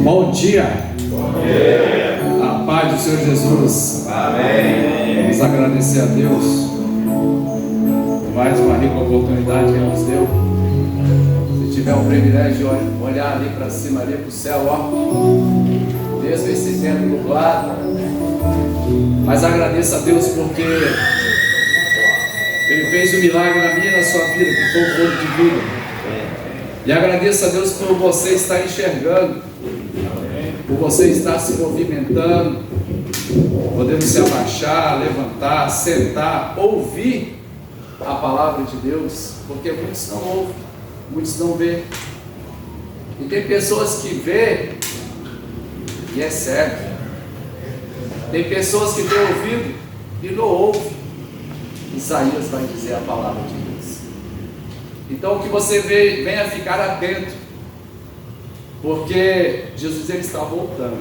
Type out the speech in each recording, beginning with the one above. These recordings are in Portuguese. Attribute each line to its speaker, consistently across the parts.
Speaker 1: Bom dia. Bom dia. A paz do Senhor Jesus. Amém. Vamos agradecer a Deus por mais uma rica oportunidade que Ele nos deu. Se tiver o privilégio de olhar ali para cima, ali para o céu, ó, mesmo esse tempo nublado, mas agradeça a Deus porque Ele fez um milagre na minha e na sua vida, que foi o fôlego de vida. E agradeça a Deus por você estar enxergando, por você estar se movimentando, podendo se abaixar, levantar, sentar, ouvir a palavra de Deus, porque muitos não ouvem, muitos não vê. E tem pessoas que vê e é certo. Tem pessoas que têm ouvido e não ouvem. Isaías vai dizer a palavra de Deus. Então que você venha ficar atento, porque Jesus ele está voltando.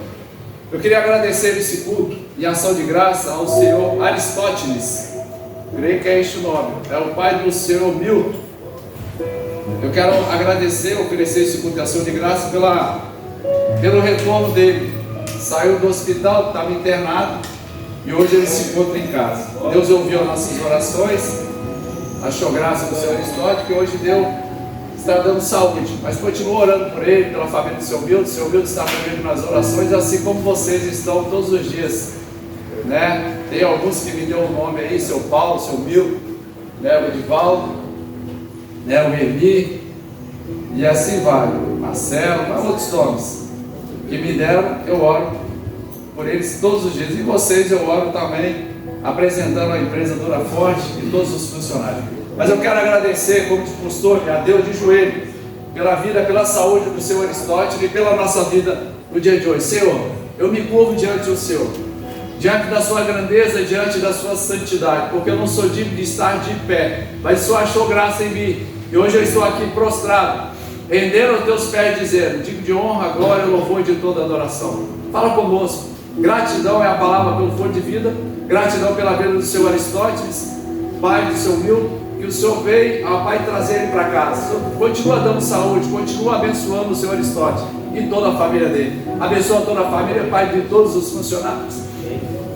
Speaker 1: Eu queria agradecer esse culto e ação de graça ao senhor Aristóteles, creio que é este o nome, é o pai do senhor Milton. Eu quero agradecer, oferecer esse culto e ação de graça pelo retorno dele. Saiu do hospital, estava internado e hoje ele se encontra em casa. Deus ouviu as nossas orações, achou graça do Senhor Aristóteles, que hoje Deus está dando saúde, mas continua orando por ele, pela família do seu Milton. O seu Milton está comigo nas orações, assim como vocês estão todos os dias, né? Tem alguns que me deu o nome aí, seu Paulo, seu Milton, né? O Edivaldo, né? O Eli, e assim vai, o Marcelo, mas outros nomes que me deram, eu oro por eles todos os dias, e vocês eu oro também, apresentando a empresa Dura Forte e todos os funcionários. Mas eu quero agradecer, como de costume, a Deus de joelho, pela vida, pela saúde do Senhor Aristóteles e pela nossa vida no dia de hoje. Senhor, eu me curvo diante do Senhor, diante da sua grandeza, diante da sua santidade, porque eu não sou digno de estar de pé, mas o Senhor achou graça em mim, e hoje eu estou aqui prostrado, rendendo aos teus pés, dizendo, digno de honra, glória, louvor e de toda adoração. Fala conosco. Gratidão é a palavra pelo fôlego de vida, gratidão pela vida do Senhor Aristóteles, pai do seu Milton, que o Senhor veio, ó Pai, trazer ele para casa. Continua dando saúde, continua abençoando o Senhor Aristóteles e toda a família dele. Abençoa toda a família, Pai, de todos os funcionários.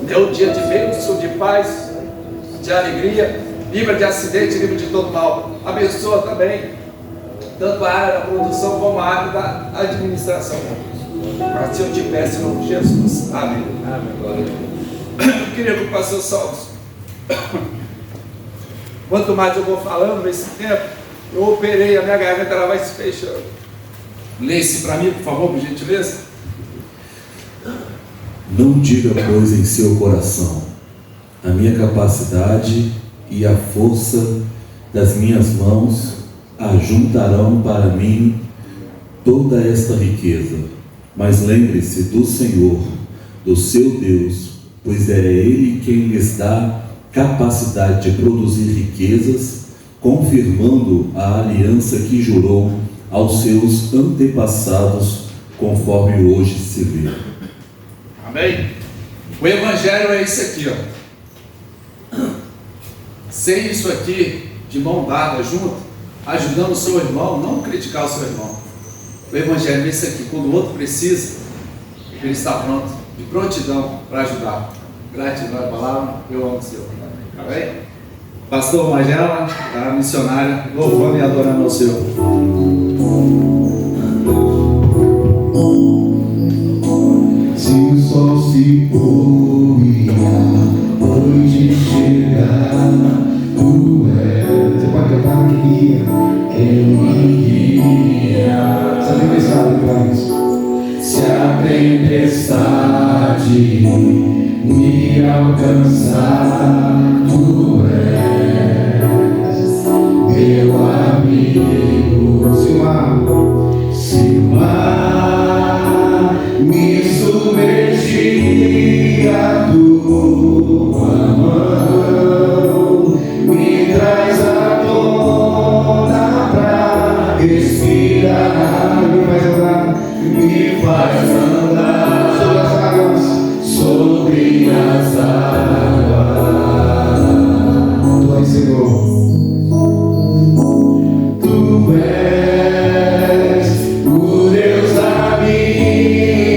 Speaker 1: Dê um dia de bênção, de paz, de alegria, livra de acidente, livra de todo mal. Abençoa também tanto a área da produção como a área da administração. Assim eu te peço em nome de Jesus. Amém. Amém. Eu queria que o pastor Salves, quanto mais eu vou falando nesse tempo, eu operei, a minha garganta ela vai se fechando. Lê-se para mim, por favor, por gentileza.
Speaker 2: Não diga, pois, em seu coração: a minha capacidade e a força das minhas mãos ajuntarão para mim toda esta riqueza. Mas lembre-se do Senhor, do seu Deus, pois é Ele quem lhes dá capacidade de produzir riquezas, confirmando a aliança que jurou aos seus antepassados, conforme hoje se vê.
Speaker 1: Amém? O Evangelho é isso aqui, ó. Sem isso aqui, de mão dada, junto, ajudando o seu irmão, não criticar o seu irmão. O Evangelho é isso aqui, quando o outro precisa, ele está pronto, de prontidão para ajudar. Gratidão é a palavra, eu amo o Senhor. Amém? Pastor Magela, a missionária, louvando e adorando ao Senhor.
Speaker 3: Se o sol se pôr, hoje chegar, tu és. Você pode cantar aqui. Eu iria. Se a tempestade me alcançar, tu és meu amigo. Se o mar me submergir, a tua mão me traz à tona pra respirar, me faz andar sobre as águas. Tu és, Senhor. Tu és o Deus da minha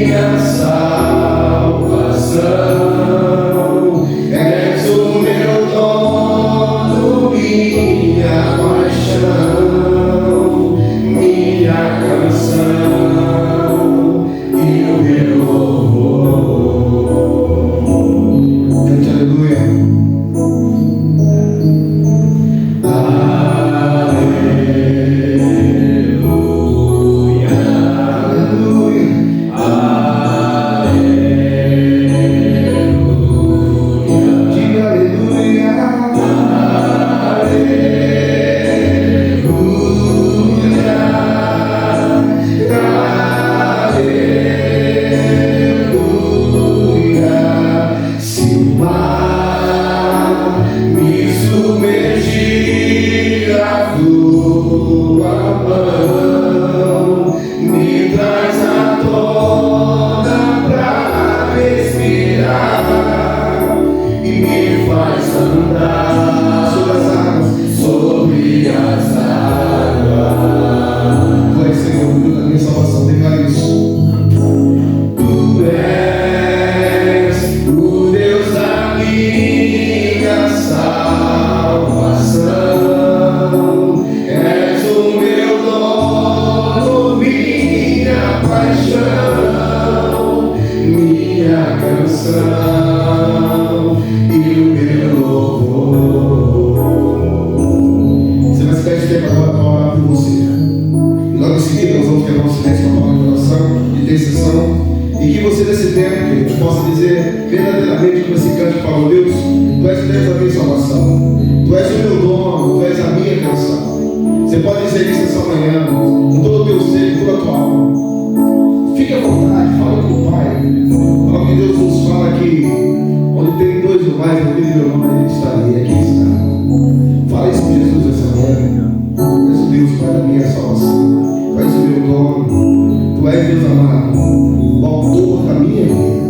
Speaker 3: paixão, minha canção e o meu louvor. Você vai se dar esse tempo agora para orar por você. E logo em seguida nós vamos quebrar um silêncio com a palavra de oração, de intercessão. E que você nesse tempo, querido, possa dizer verdadeiramente como esse canto falou: Deus, Tu és o Deus da minha salvação, Tu és o meu dono, Tu és a minha canção. Você pode dizer isso essa manhã, com todo o teu ser, com toda a tua alma. Fique à vontade, fala com o Pai. Fala que Deus nos fala que onde tem dois ou mais, no meu nome, Ele está ali, aqui está. Fala isso com Jesus essa manhã. Tu és o Deus, Pai, da minha salvação. Tu és o meu dono, Tu és Deus amado, o autor da minha vida.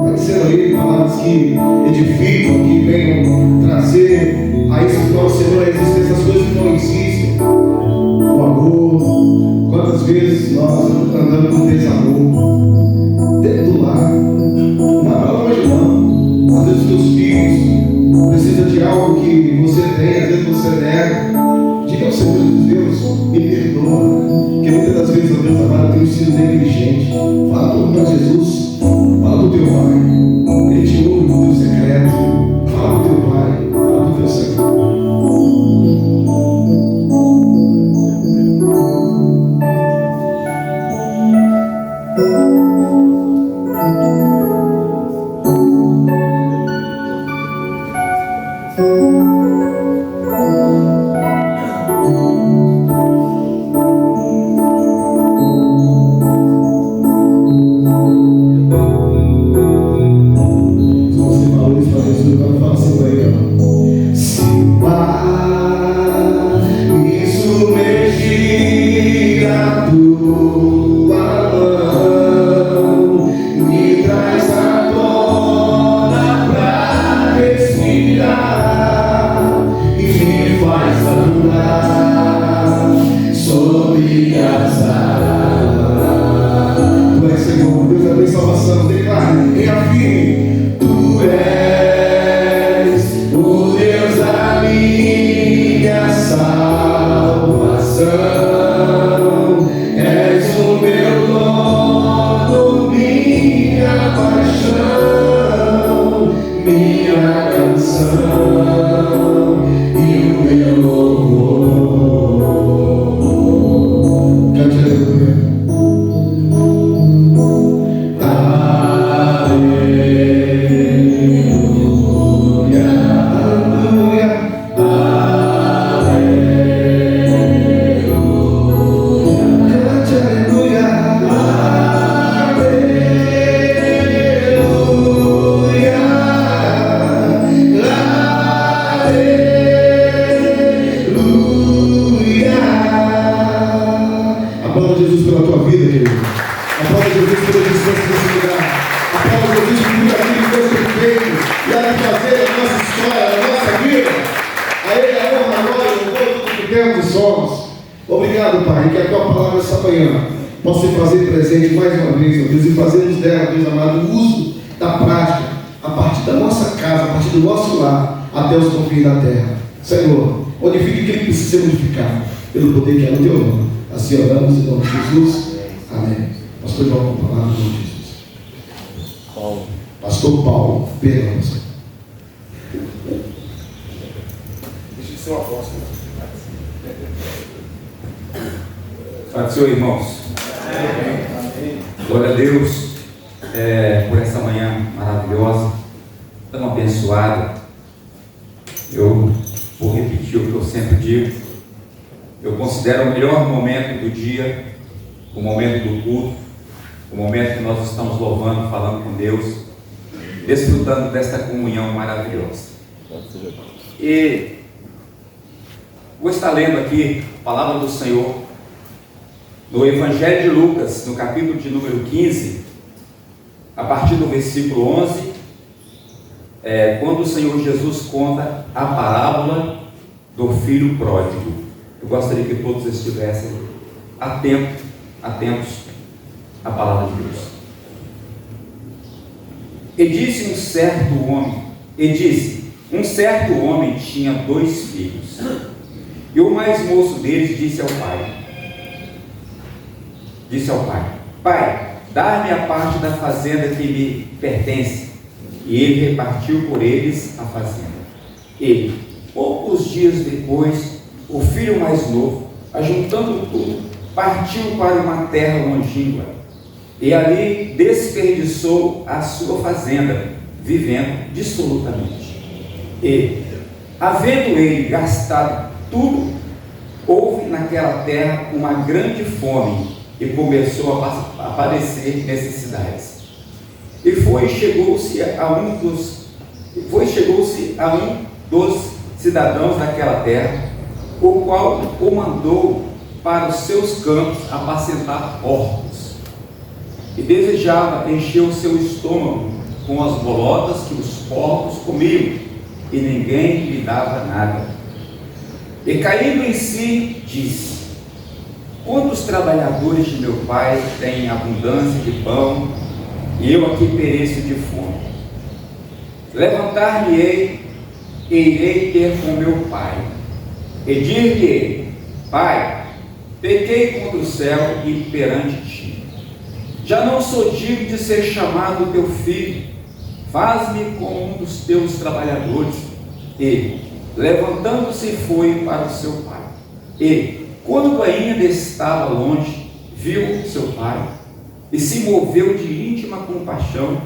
Speaker 3: Vai dizendo aí palavras que edificam, que venham trazer a isso que nós, Senhor, a existência das coisas que não existem. O amor. Quantas vezes nós andamos no desamor? Dentro do lar. Não vai para longe, não. Às vezes os teus filhos precisam de algo que você tem, às vezes você nega. Diga ao Senhor Deus, me perdoa. Porque muitas das vezes, ó Deus amado, eu tenho sido negligente. Fala para Jesus. Fala do teu Pai. Ele te ouve no teu secreto. Fala do teu Pai. Fala do teu secreto.
Speaker 4: Obrigado, Pai, que a Tua palavra essa manhã possa se fazer presente mais uma vez, ó Deus, e fazermos dela, Deus amado, o uso da prática, a partir da nossa casa, a partir do nosso lar, até os confins da terra. Senhor, modifique aquilo que precisa ser modificado, pelo poder que é no Teu nome. Assim oramos em nome de Jesus. Amém. Pastor João, com a palavra em nome de Jesus. Pastor Paulo, perdão.
Speaker 1: Deixa de ser um apóstolo.
Speaker 5: Paz do Senhor, irmãos. Amém. Glória a Deus por essa manhã maravilhosa, tão abençoada. Eu vou repetir o que eu sempre digo. Eu considero o melhor momento do dia, o momento do culto, o momento que nós estamos louvando, falando com Deus, desfrutando desta comunhão maravilhosa. E vou estar lendo aqui a palavra do Senhor no Evangelho de Lucas, no capítulo de número 15, a partir do versículo 11, quando o Senhor Jesus conta a parábola do filho pródigo. Eu gostaria que todos estivessem atentos à palavra de Deus. E disse um certo homem tinha 2 filhos, e o mais moço deles disse ao pai: Pai, dar-me a parte da fazenda que me pertence. E ele repartiu por eles a fazenda. E, poucos dias depois, o filho mais novo, ajuntando tudo, partiu para uma terra longínqua, e ali desperdiçou a sua fazenda, vivendo dissolutamente. E, havendo ele gastado tudo, houve naquela terra uma grande fome, e começou a padecer necessidades. E chegou-se a um dos cidadãos daquela terra, o qual o mandou para os seus campos apacentar porcos, e desejava encher o seu estômago com as bolotas que os porcos comiam, e ninguém lhe dava nada. E caindo em si, disse: quantos trabalhadores de meu pai têm abundância de pão, e eu aqui pereço de fome? Levantar-me-ei e irei ter com meu pai, e dir-lhe: Pai, pequei contra o céu e perante ti. Já não sou digno de ser chamado teu filho. Faz-me como um dos teus trabalhadores. E, levantando-se, foi para o seu pai. E, quando ainda estava longe, viu seu pai, e se moveu de íntima compaixão,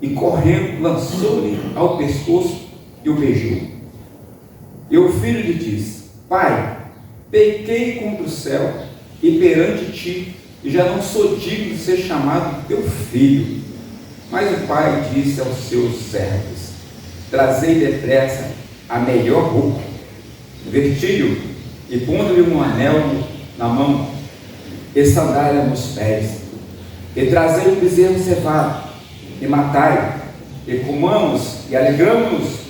Speaker 5: e correndo, lançou-lhe ao pescoço e o beijou. E o filho lhe disse: Pai, pequei contra o céu e perante ti, e já não sou digno de ser chamado teu filho. Mas o pai disse aos seus servos: trazei depressa a melhor roupa, vestiu-o e pondo-lhe um anel na mão e sandália nos pés, e trazei o bezerro cevado, e matai, e comamos e alegramos-nos,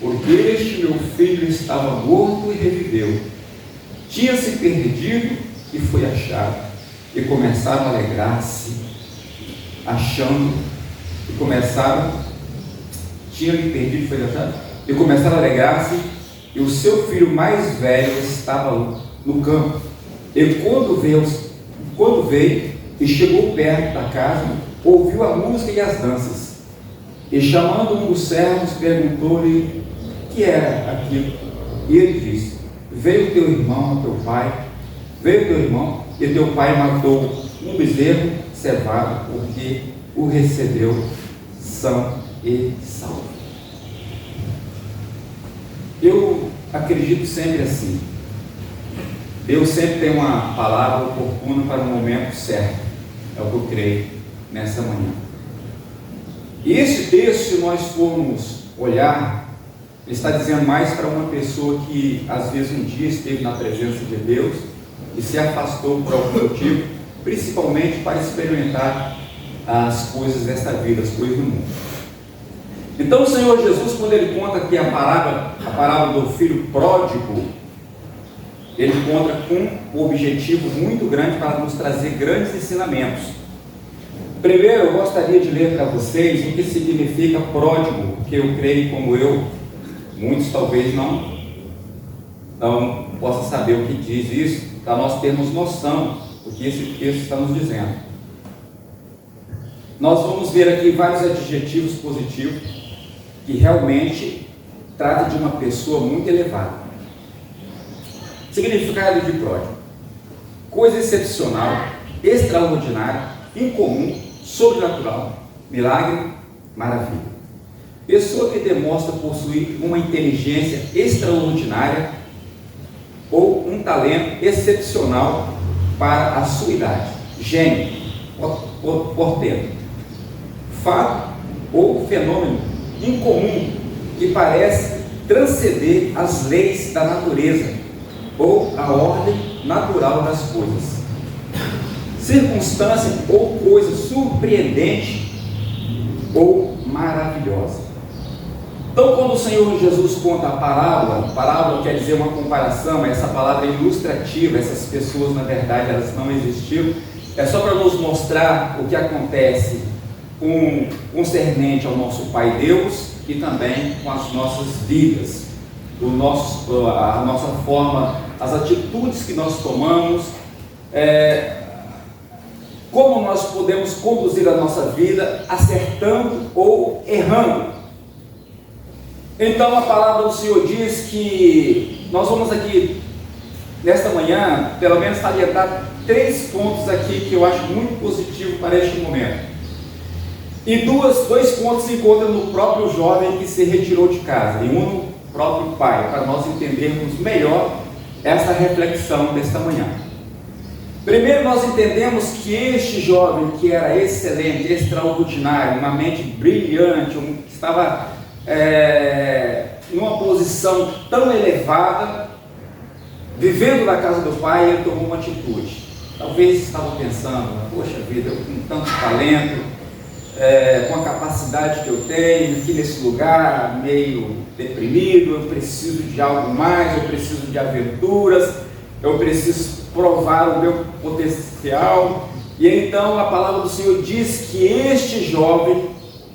Speaker 5: porque este meu filho estava morto e reviveu, tinha-se perdido e foi achado. E começaram a alegrar-se, tinha-lhe perdido e foi achado, e começaram a alegrar-se, e o seu filho mais velho estava no campo. E quando veio e chegou perto da casa, ouviu a música e as danças, e chamando um dos servos, perguntou-lhe o que era aquilo. E ele disse: veio teu irmão e teu pai matou um bezerro cevado, porque o recebeu são e salvo. Eu acredito sempre assim: Deus sempre tem uma palavra oportuna para o momento certo. É o que eu creio nessa manhã. E esse texto, se nós formos olhar, ele está dizendo mais para uma pessoa que às vezes um dia esteve na presença de Deus e se afastou por algum motivo, principalmente para experimentar as coisas desta vida, as coisas do mundo. Então o Senhor Jesus, quando ele conta aqui a parábola do filho pródigo, ele conta com um objetivo muito grande para nos trazer grandes ensinamentos. Primeiro, eu gostaria de ler para vocês o que significa pródigo, porque eu creio, como eu, muitos talvez não possam saber o que diz isso, para nós termos noção do que esse texto está nos dizendo. Nós vamos ver aqui vários adjetivos positivos que realmente tratam de uma pessoa muito elevada. Significado de pródigo: coisa excepcional, extraordinária, incomum, sobrenatural, milagre, maravilha. Pessoa que demonstra possuir uma inteligência extraordinária ou um talento excepcional para a sua idade. Gênio, portento. Fato ou fenômeno incomum que parece transcender as leis da natureza ou a ordem natural das coisas. Circunstância ou coisa surpreendente ou maravilhosa. Então, quando o Senhor Jesus conta a parábola quer dizer uma comparação, essa palavra é ilustrativa, essas pessoas, na verdade, elas não existiram, é só para nos mostrar o que acontece concernente ao nosso Pai Deus e também com as nossas vidas, a nossa forma, as atitudes que nós tomamos, como nós podemos conduzir a nossa vida, acertando ou errando. Então a palavra do Senhor diz que nós vamos aqui, nesta manhã, pelo menos salientar 3 pontos aqui que eu acho muito positivo para este momento. E dois pontos se encontram no próprio jovem que se retirou de casa, e um no próprio pai, para nós entendermos melhor essa reflexão desta manhã. Primeiro, nós entendemos que este jovem, que era excelente, extraordinário, uma mente brilhante, que estava numa posição tão elevada, vivendo na casa do pai, ele tomou uma atitude. Talvez estava pensando, poxa vida, eu com tanto talento, com a capacidade que eu tenho, aqui nesse lugar meio deprimido, eu preciso de algo mais, eu preciso de aventuras, eu preciso provar o meu potencial. E então a palavra do Senhor diz que este jovem,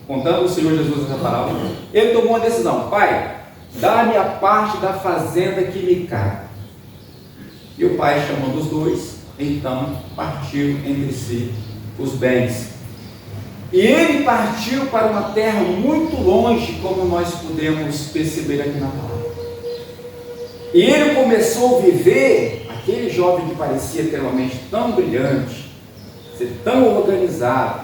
Speaker 5: contando o Senhor Jesus essa palavra, ele tomou uma decisão: pai, dá-me a parte da fazenda que me cabe. E o pai, chamando os dois, então partiu entre si os bens. E ele partiu para uma terra muito longe, como nós podemos perceber aqui na palavra. E ele começou a viver, aquele jovem que parecia ter uma mente tão brilhante, ser tão organizado,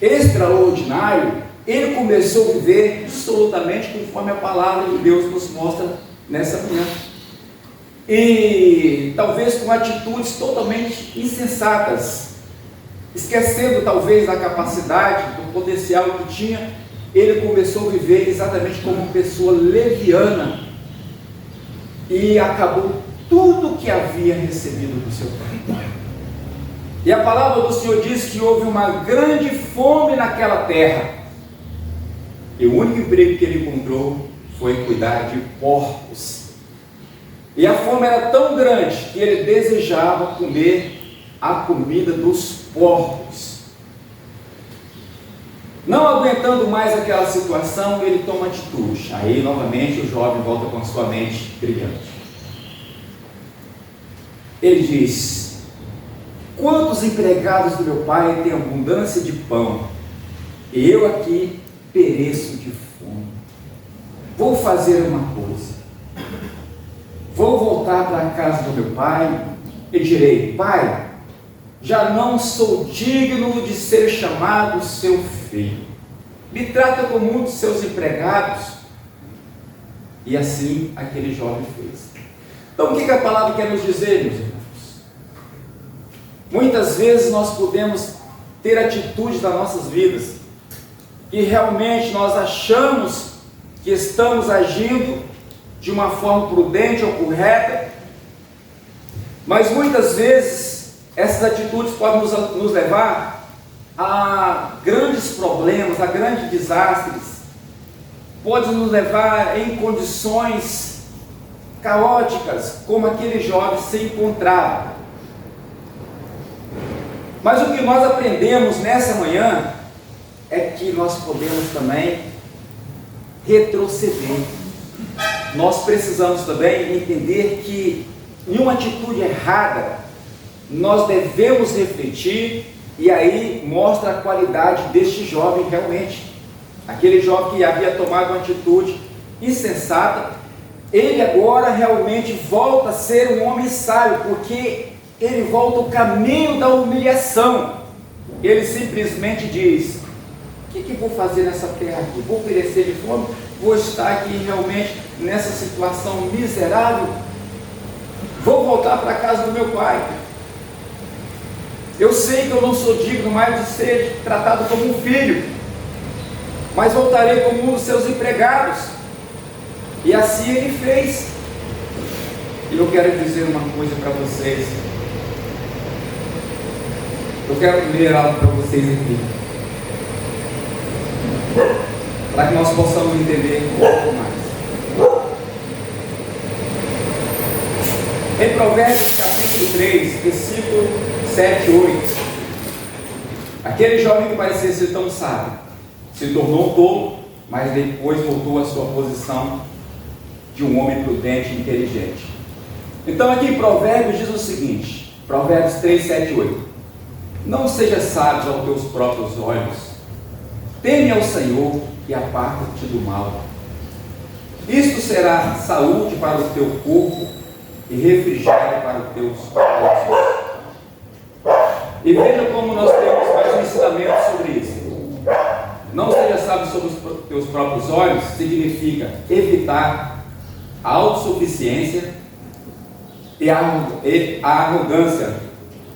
Speaker 5: extraordinário, ele começou a viver absolutamente conforme a palavra de Deus nos mostra nessa manhã. E talvez com atitudes totalmente insensatas, esquecendo talvez a capacidade, do potencial que tinha, ele começou a viver exatamente como uma pessoa leviana e acabou tudo que havia recebido do seu pai. E a palavra do Senhor diz que houve uma grande fome naquela terra, e o único emprego que ele encontrou foi cuidar de porcos. E a fome era tão grande que ele desejava comer a comida dos porcos. Não aguentando mais aquela situação, ele toma atitude. Aí novamente o jovem volta com a sua mente brilhante. Ele diz: quantos empregados do meu pai têm abundância de pão, e eu aqui pereço de fome. Vou fazer uma coisa, vou voltar para a casa do meu pai e direi: pai, já não sou digno de ser chamado seu filho, me trata como um de seus empregados. E assim aquele jovem fez. Então o que a palavra quer nos dizer, meus irmãos? Muitas vezes nós podemos ter atitudes nas nossas vidas que realmente nós achamos que estamos agindo de uma forma prudente ou correta, mas muitas vezes essas atitudes podem nos levar a grandes problemas, a grandes desastres, pode nos levar em condições caóticas, como aquele jovem se encontrava. Mas o que nós aprendemos nessa manhã é que nós podemos também retroceder. Nós precisamos também entender que em uma atitude errada nós devemos refletir, e aí mostra a qualidade deste jovem realmente. Aquele jovem que havia tomado uma atitude insensata, ele agora realmente volta a ser um homem sábio, porque ele volta ao caminho da humilhação. Ele simplesmente diz: o que vou fazer nessa terra aqui? Vou perecer de fome? Vou estar aqui realmente nessa situação miserável? Vou voltar para a casa do meu pai. Eu sei que eu não sou digno mais de ser tratado como um filho, mas voltarei como um dos seus empregados. E assim ele fez. E eu quero dizer uma coisa para vocês. Eu quero ler algo para vocês aqui, para que nós possamos entender um pouco mais. Em Provérbios capítulo 3, versículo 7 e 8, aquele jovem que parecia ser tão sábio se tornou tolo, mas depois voltou à sua posição de um homem prudente e inteligente. Então aqui em Provérbios diz o seguinte, Provérbios 3, 7 e 8: Não seja sábio aos teus próprios olhos. Teme ao Senhor e aparta-te do mal. Isto será saúde para o teu corpo e refrigério para os teus ossos. E veja como nós temos mais um ensinamento sobre isso. Não seja sábio sobre os teus próprios olhos significa evitar a autossuficiência e a arrogância,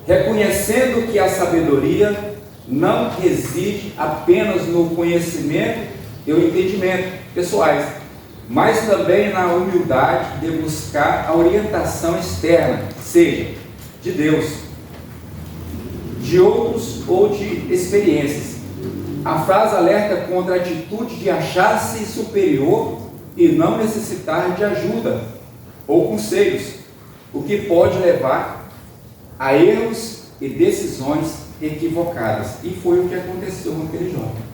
Speaker 5: reconhecendo que a sabedoria não reside apenas no conhecimento e o entendimento pessoais, mas também na humildade de buscar a orientação externa, seja de Deus, de outros ou de experiências. A frase alerta contra a atitude de achar-se superior e não necessitar de ajuda ou conselhos, o que pode levar a erros e decisões equivocadas. E foi o que aconteceu com aquele jovem.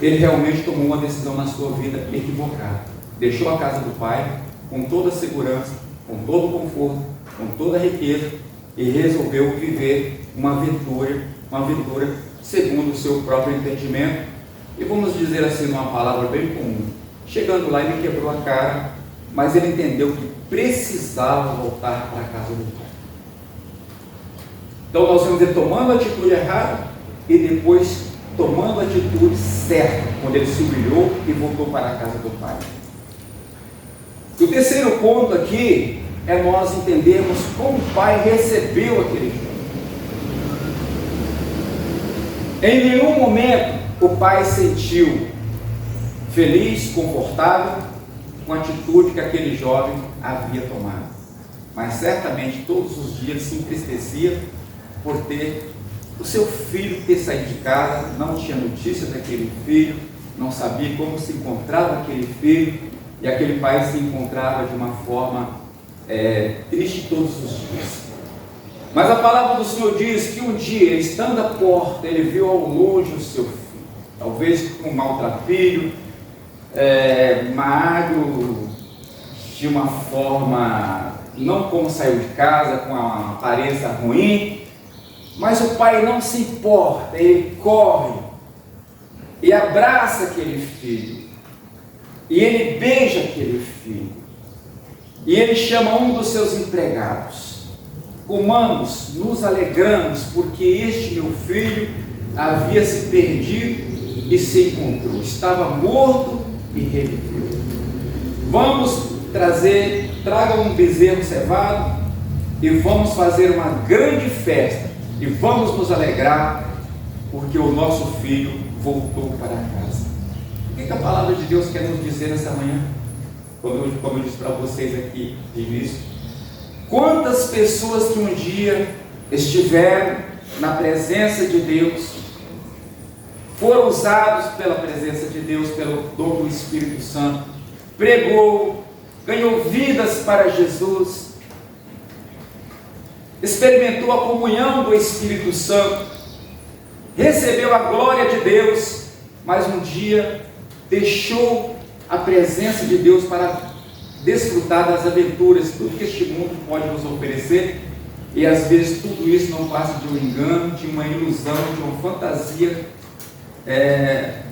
Speaker 5: Ele realmente tomou uma decisão na sua vida equivocada. Deixou a casa do pai com toda a segurança, com todo o conforto, com toda a riqueza e resolveu viver uma aventura segundo o seu próprio entendimento. E vamos dizer assim, numa palavra bem comum, chegando lá ele quebrou a cara, mas ele entendeu que precisava voltar para a casa do pai. Então nós vamos ver tomando a atitude errada e depois tomando a atitude certa, quando ele se humilhou e voltou para a casa do pai. O terceiro ponto aqui é nós entendermos como o pai recebeu aquele jovem. Em nenhum momento o pai sentiu feliz, confortável com a atitude que aquele jovem havia tomado, mas certamente todos os dias se entristecia por ter o seu filho ter saído de casa, não tinha notícia daquele filho, não sabia como se encontrava aquele filho, e aquele pai se encontrava de uma forma triste todos os dias. Mas a palavra do Senhor diz que um dia, estando à porta, ele viu ao longe o seu filho, talvez com um maltrapilho, magro, de uma forma, não como saiu de casa, com uma aparência ruim, mas o pai não se importa, ele corre e abraça aquele filho, e ele beija aquele filho, e ele chama um dos seus empregados: comamos, nos alegramos, porque este meu filho havia se perdido e se encontrou, estava morto e reviveu. Vamos traga um bezerro cevado e vamos fazer uma grande festa e vamos nos alegrar, porque o nosso filho voltou para casa. O que a palavra de Deus quer nos dizer nessa manhã? Como eu disse para vocês aqui no início, quantas pessoas que um dia estiveram na presença de Deus, foram usados pela presença de Deus, pelo dom do Espírito Santo, pregou, ganhou vidas para Jesus, experimentou a comunhão do Espírito Santo, recebeu a glória de Deus, mas um dia deixou a presença de Deus para desfrutar das aventuras, tudo que este mundo pode nos oferecer, e às vezes tudo isso não passa de um engano, de uma ilusão, de uma fantasia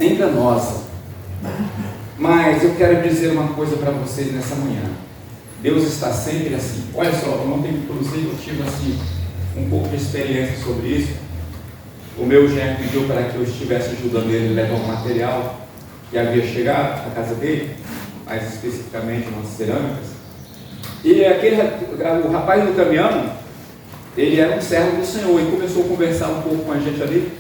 Speaker 5: enganosa. Mas eu quero dizer uma coisa para vocês nessa manhã: Deus está sempre assim. Olha só, ontem inclusive eu tive assim um pouco de experiência sobre isso. O meu genro pediu para que eu estivesse ajudando ele a levar um material que havia chegado à casa dele, mais especificamente umas cerâmicas. E o rapaz do caminhão, ele era um servo do Senhor e começou a conversar um pouco com a gente ali.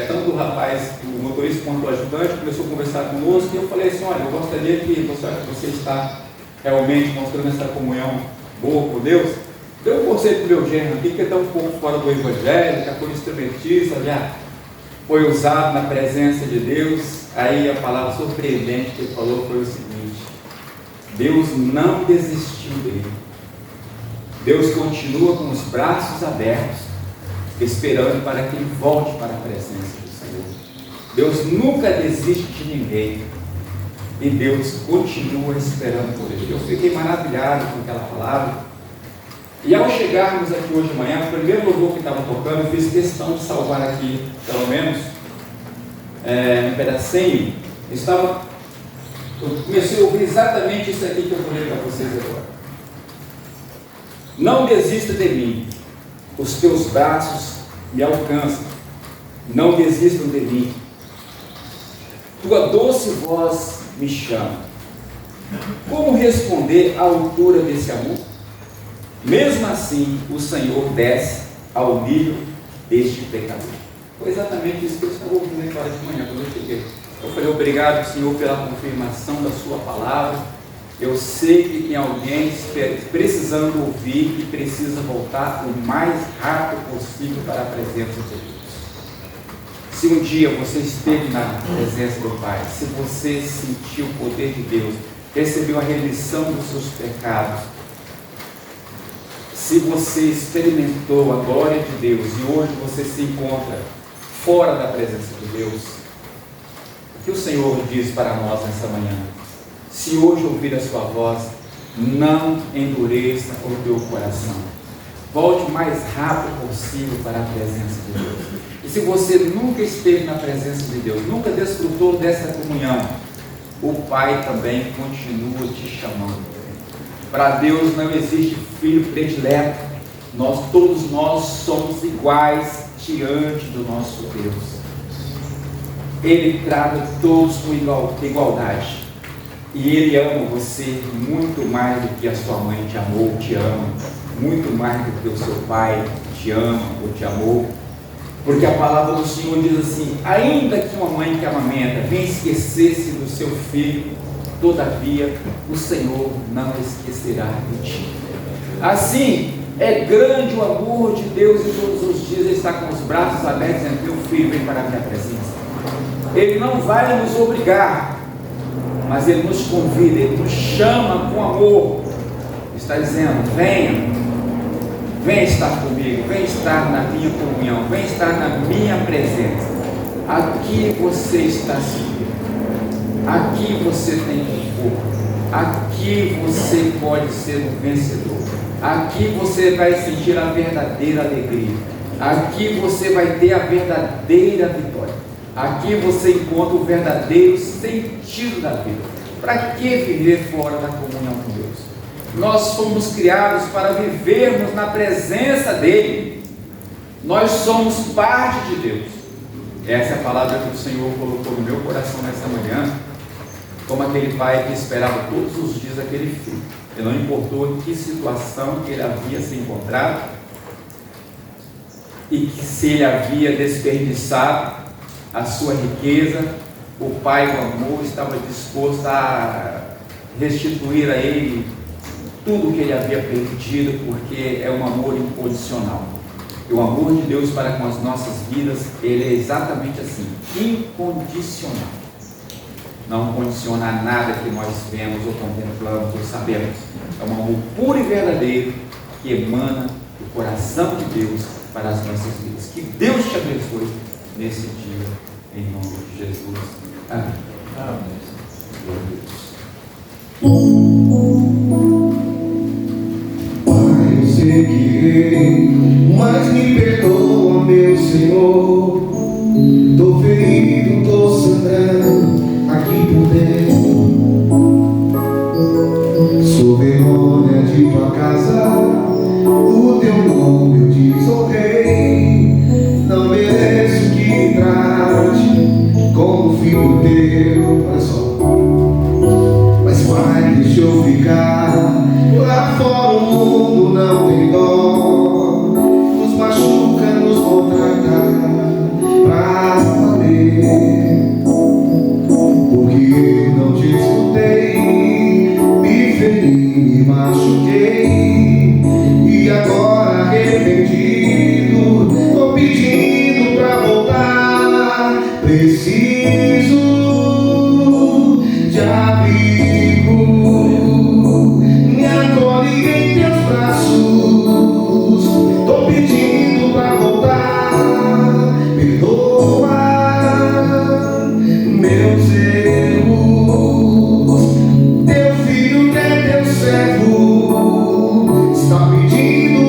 Speaker 5: Tanto o rapaz, o motorista, quanto o ajudante começou a conversar conosco, e eu falei assim: olha, eu gostaria que você está realmente mostrando essa comunhão boa com Deus. Deu um conceito para o meu genro aqui, que está um pouco fora do evangelho, que foi instrumentista, já foi usado na presença de Deus. Aí a palavra surpreendente que ele falou foi o seguinte: Deus não desistiu dele. Deus continua com os braços abertos, esperando para que ele volte para a presença do Senhor. Deus nunca desiste de ninguém, e Deus continua esperando por ele. Eu fiquei maravilhado com aquela palavra, E ao chegarmos aqui hoje de manhã, o primeiro louvor que estava tocando, eu fiz questão de salvar aqui, pelo menos, um pedacinho. Eu comecei a ouvir exatamente isso aqui que eu vou ler para vocês agora. Não desista de mim, os teus braços me alcançam, não desistam de mim, tua doce voz me chama. Como responder à altura desse amor? Mesmo assim, o Senhor desce ao nível deste pecador. Foi exatamente isso que eu estava ouvindo agora de manhã, quando eu cheguei. Eu falei, obrigado, Senhor, pela confirmação da sua palavra. Eu sei que tem alguém precisando ouvir e precisa voltar o mais rápido possível para a presença de Deus. Se um dia você esteve na presença do Pai, se você sentiu o poder de Deus, recebeu a remissão dos seus pecados, se você experimentou a glória de Deus e hoje você se encontra fora da presença de Deus, o que o Senhor diz para nós nessa manhã? Se hoje ouvir a sua voz, não endureça o teu coração. Volte o mais rápido possível para a presença de Deus. E se você nunca esteve na presença de Deus, nunca desfrutou dessa comunhão, o Pai também continua te chamando. Para Deus não existe filho predileto. Todos nós somos iguais diante do nosso Deus. Ele trata todos com igualdade. E Ele ama você muito mais do que a sua mãe te amou, te ama. Muito mais do que o seu pai te ama ou te amou. Porque a palavra do Senhor diz assim: ainda que uma mãe que amamenta venha esquecer-se do seu filho, todavia o Senhor não esquecerá de ti. Assim, é grande o amor de Deus e todos os dias Ele está com os braços abertos dizendo: meu filho, vem para a minha presença. Ele não vai nos obrigar, mas Ele nos convida, Ele nos chama com amor. Está dizendo: venha estar comigo, venha estar na minha comunhão, venha estar na minha presença. Aqui você está seguro, aqui você tem conforto, aqui você pode ser um vencedor, aqui você vai sentir a verdadeira alegria, aqui você vai ter a verdadeira vitória, aqui você encontra o verdadeiro sentido da vida. Para que viver fora da comunhão com Deus? Nós fomos criados para vivermos na presença dEle. Nós somos parte de Deus. Essa é a palavra que o Senhor colocou no meu coração nessa manhã, como aquele pai que esperava todos os dias aquele filho. E não importou em que situação ele havia se encontrado e que se ele havia desperdiçado a sua riqueza, o pai do amor estava disposto a restituir a ele tudo que ele havia perdido, porque é um amor incondicional. E o amor de Deus para com as nossas vidas, ele é exatamente assim, incondicional. Não condiciona a nada que nós vemos ou contemplamos ou sabemos. É um amor puro e verdadeiro que emana do coração de Deus para as nossas vidas. Que Deus te abençoe nesse dia, em nome de Jesus. Amém. Amém. Glória a Deus.
Speaker 3: Seguirei, mas me perdoa, meu Senhor. Tô ferido, tô sangrando aqui por dentro. Sou vergonha de tua casa, o teu nome eu desonrei. Não mereço que me trate como filho teu. Olha só. Mas Pai, deixa eu ficar lá fora, o mundo não tem dó, nos machuca, nos maltrata pra valer. Porque eu não te escutei, me feri, me machuquei, e agora arrependido, tô pedindo pra voltar. Preciso de abrigo, me acolhe em teus braços. Tô pedindo pra voltar. Perdoa meus erros. Teu filho que é teu servo está pedindo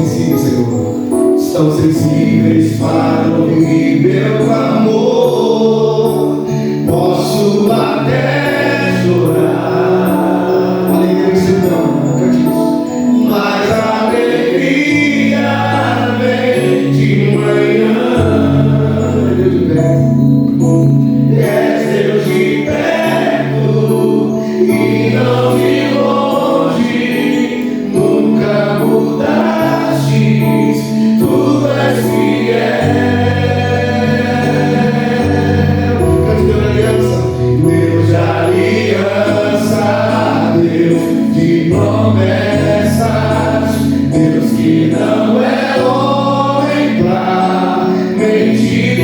Speaker 3: sensíveis, Senhor. Estão sensíveis para ouvir meu clamor. Posso até chorar. Alegria, Senhor, cante isso. Mas a alegria vem de manhã. Deus de perto. És Deus de perto e não de longe. Nunca mudaste, tu és fiel. Cante Deus de aliança, Deus de aliança, Deus de promessas, Deus que não é homem pra mentir.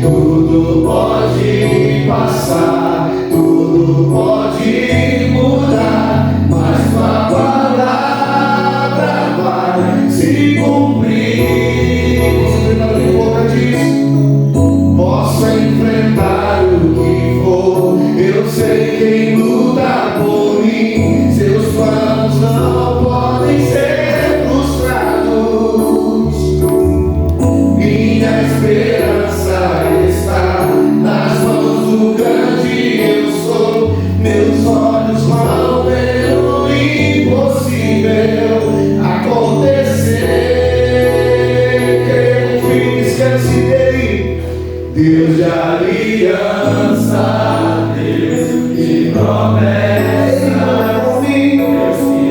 Speaker 3: Tudo pode passar, tudo pode mudar, mas tua palavra vai se cumprir. Você tem nada de boca disso. Posso enfrentar o que for, eu sei quem luta por mim. Seus planos não podem ser frustrados. Minha esperança está nas mãos do grande eu sou. Meus olhos vão ver o impossível acontecer. Quem confia, esquece dele. Deus de aliança, Deus de promessa, Deus que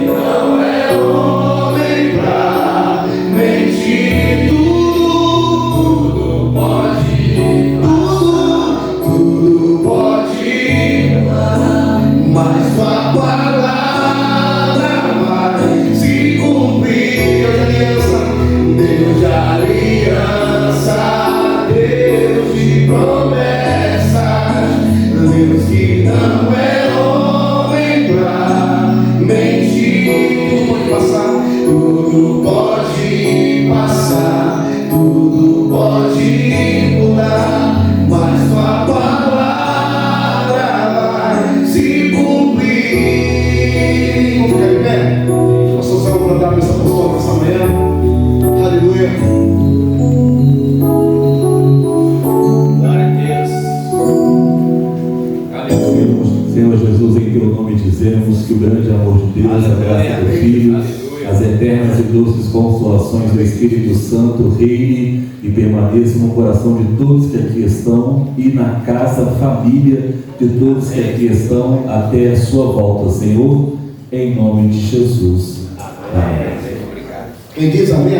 Speaker 3: não é homem pra mentir. Tudo pode mudar, mas tua palavra vai se cumprir. Deus de aliança, Deus de promessas, Deus que não é homem pra mentir. Tudo pode passar, tudo pode mudar, mas tua palavra vai se cumprir. Vamos ficar de pé? Nós vamos mandar a missa apostólica essa manhã. Aleluia.
Speaker 2: Senhor Jesus, em teu nome dizemos que o grande amor de Deus, a graça do Filho, as eternas e doces consolações do Espírito Santo reine e permaneça no coração de todos que aqui estão e na casa, família de todos que aqui estão até a sua volta, Senhor, em nome de Jesus. Amém.
Speaker 3: Quem diz amém?